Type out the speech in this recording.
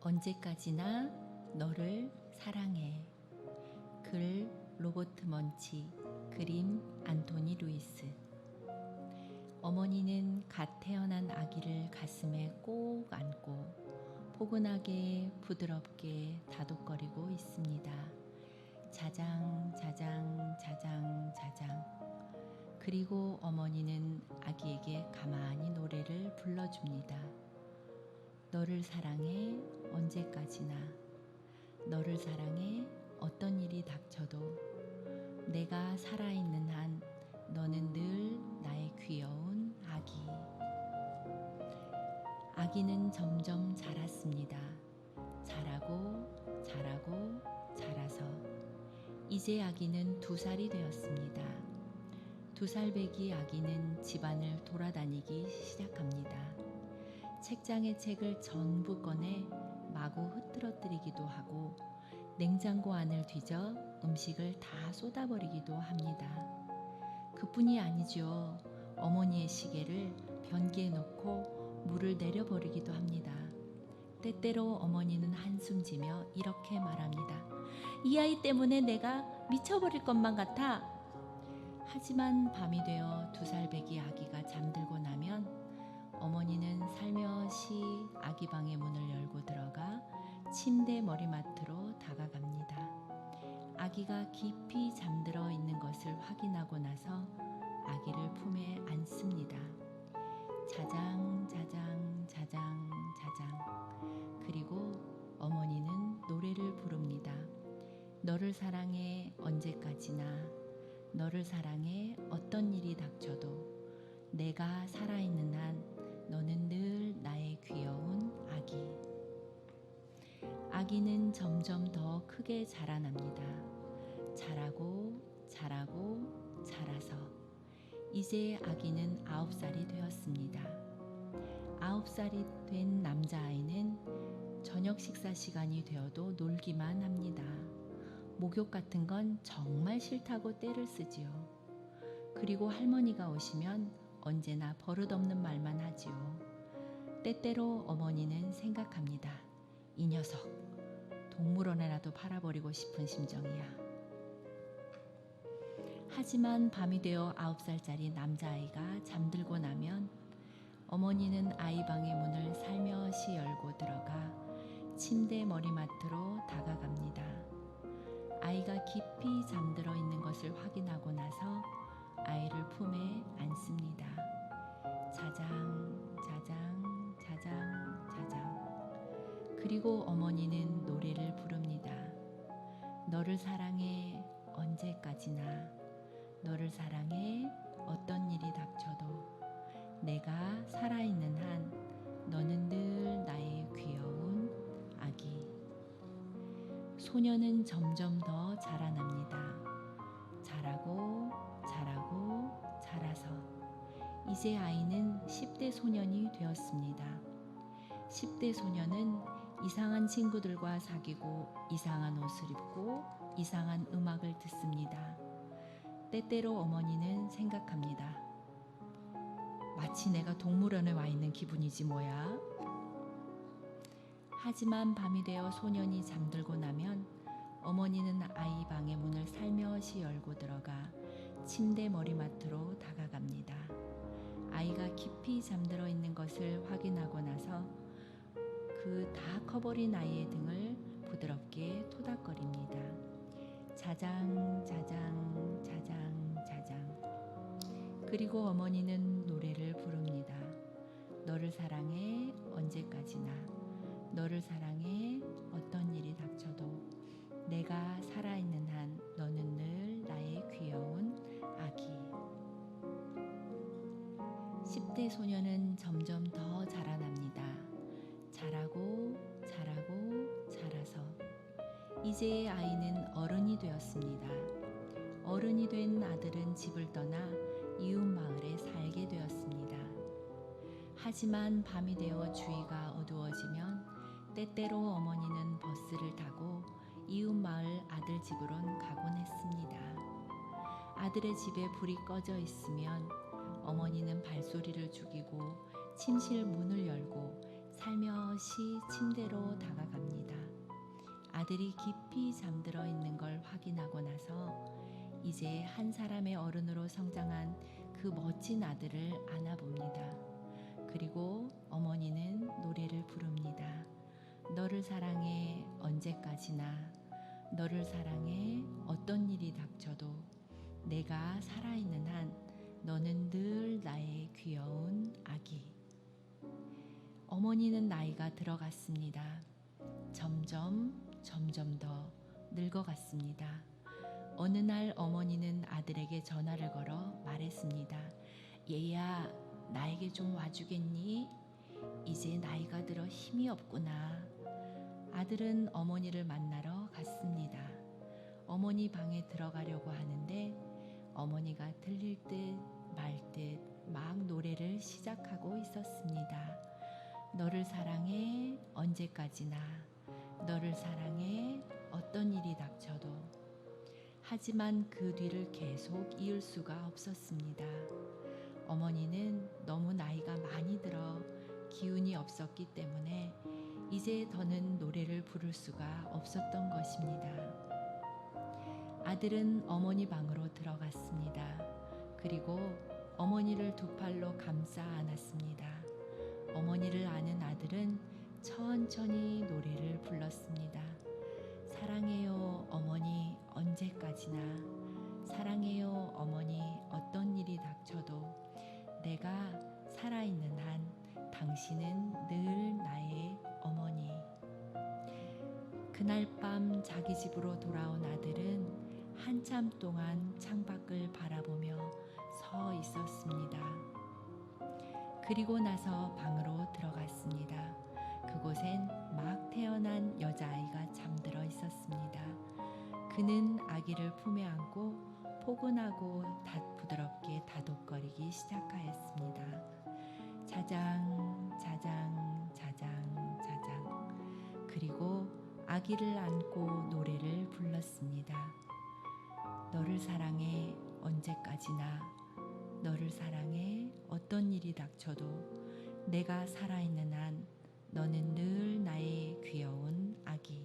언제까지나 너를 사랑해. 글 로버트 먼치, 그림 안토니 루이스. 어머니는 갓 태어난 아기를 가슴에 꼭 안고 포근하게 부드럽게 다독거리고 있습니다. 자장 자장 자장 자장. 그리고 어머니는 아기에게 가만히 노래를 불러줍니다. 너를 사랑해 언제까지나. 너를 사랑해 어떤 일이 닥쳐도. 내가 살아있는 한 너는 늘 나의 귀여운 아기. 아기는 점점 자랐습니다. 자라고 자라고 자라서 이제 아기는 2살이 되었습니다. 2살 배기 아기는 집안을 돌아다니기 시작합니다. 책장의 책을 전부 꺼내 마구 흐트러뜨리기도 하고 냉장고 안을 뒤져 음식을 다 쏟아버리기도 합니다. 그뿐이 아니죠. 어머니의 시계를 변기에 놓고 물을 내려버리기도 합니다. 때때로 어머니는 한숨 지며 이렇게 말합니다. 이 아이 때문에 내가 미쳐버릴 것만 같아. 하지만 밤이 되어 2살 배기 아기가 잠들고 나면 어머니는 살며시 아기 방의 문을 열고 들어가 침대 머리맡으로 다가갑니다. 아기가 깊이 잠들어 있는 것을 확인하고 나서 아기를 품에 안습니다. 자장 자장 자장 자장. 그리고 어머니는 노래를 부릅니다. 너를 사랑해 언제까지나. 너를 사랑해 어떤 일이 닥쳐도. 내가 살아있는 한 너는 늘 나의 귀여운 아기. 아기는 점점 더 크게 자라납니다. 자라고 자라고 자라서 이제 아기는 9살이 되었습니다. 9살이 된 남자아이는 저녁 식사 시간이 되어도 놀기만 합니다. 목욕 같은 건 정말 싫다고 떼를 쓰지요. 그리고 할머니가 오시면 언제나 버릇없는 말만 하지요. 때때로 어머니는 생각합니다. 이 녀석 동물원에라도 팔아버리고 싶은 심정이야. 하지만 밤이 되어 9살짜리 남자아이가 잠들고 나면 어머니는 아이 방의 문을 살며시 열고 들어가 침대 머리맡으로 다가갑니다. 아이가 깊이 잠들어 있는 것을 확인하고 나서 아이를 품에 안습니다. 자장 자장 자장 자장. 그리고 어머니는 노래를 부릅니다. 너를 사랑해 언제까지나. 너를 사랑해 어떤 일이 닥쳐도. 내가 살아있는 한 너는 늘 나의 귀여운 아기. 소녀는 점점 더 자라납니다. 자라고 자라고 자라서 이제 아이는 10대 소년이 되었습니다. 10대 소년은 이상한 친구들과 사귀고 이상한 옷을 입고 이상한 음악을 듣습니다. 때때로 어머니는 생각합니다. 마치 내가 동물원에 와 있는 기분이지 뭐야. 하지만 밤이 되어 소년이 잠들고 나면 어머니는 아이 방의 문을 살며시 열고 들어가 침대 머리맡으로 다가갑니다. 아이가 깊이 잠들어 있는 것을 확인하고 나서 그 다 커버린 아이의 등을 부드럽게 토닥거립니다. 자장 자장 자장 자장. 그리고 어머니는 노래를 부릅니다. 너를 사랑해 언제까지나. 너를 사랑해 어떤 일이 닥쳐도. 내가 살아있는 한 너는 늘 나의 귀여운 아기. 10대 소녀는 점점 더 자라납니다. 자라고 자라고 자라서 이제 아이는 어른이 되었습니다. 어른이 된 아들은 집을 떠나 이웃 마을에 살게 되었습니다. 하지만 밤이 되어 주위가 어두워지면 때때로 어머니는 버스를 타고 이웃 마을 아들 집으론 가곤 했습니다. 아들의 집에 불이 꺼져 있으면 어머니는 발소리를 죽이고 침실 문을 열고 살며시 침대로 다가갑니다. 아들이 깊이 잠들어 있는 걸 확인하고 나서 이제 한 사람의 어른으로 성장한 그 멋진 아들을 안아봅니다. 그리고 어머니는 노래를 부릅니다. 너를 사랑해 언제까지나, 너를 사랑해 어떤 일이 닥쳐도, 내가 살아있는 한 너는 늘 나의 귀여운 아기. 어머니는 나이가 들어갔습니다. 점점 더 늙어갔습니다. 어느 날 어머니는 아들에게 전화를 걸어 말했습니다. 얘야, 나에게 좀 와주겠니? 이제 나이가 들어 힘이 없구나. 아들은 어머니를 만나러 갔습니다. 어머니 방에 들어가려고 하는데 어머니가 들릴 듯 말 듯 막 노래를 시작하고 있었습니다. 너를 사랑해 언제까지나, 너를 사랑해 어떤 일이 닥쳐도. 하지만 그 뒤를 계속 이을 수가 없었습니다. 어머니는 너무 나이가 많이 들어 기운이 없었기 때문에 이제 더는 노래를 부를 수가 없었던 것입니다. 아들은 어머니 방으로 들어갔습니다. 그리고 어머니를 두 팔로 감싸 안았습니다. 어머니를 안은 아들은 천천히 노래를 불렀습니다. 사랑해요 어머니 언제까지나, 사랑해요 어머니 어떤 일이 닥쳐도, 내가 살아있는 한 당신은 늘 나의 어머니. 그날 밤 자기 집으로 돌아온 아들은 한참 동안 창밖을 바라보며 서 있었습니다. 그리고 나서 방으로 들어갔습니다. 그곳엔 막 태어난 여자아이가 잠들어 있었습니다. 그는 아기를 품에 안고 포근하고 부드럽게 다독거리기 시작하였습니다. 자장, 자장, 자장, 자장. 그리고 아기를 안고 노래를 불렀습니다. 너를 사랑해 언제까지나, 너를 사랑해 어떤 일이 닥쳐도, 내가 살아있는 한 너는 늘 나의 귀여운 아기.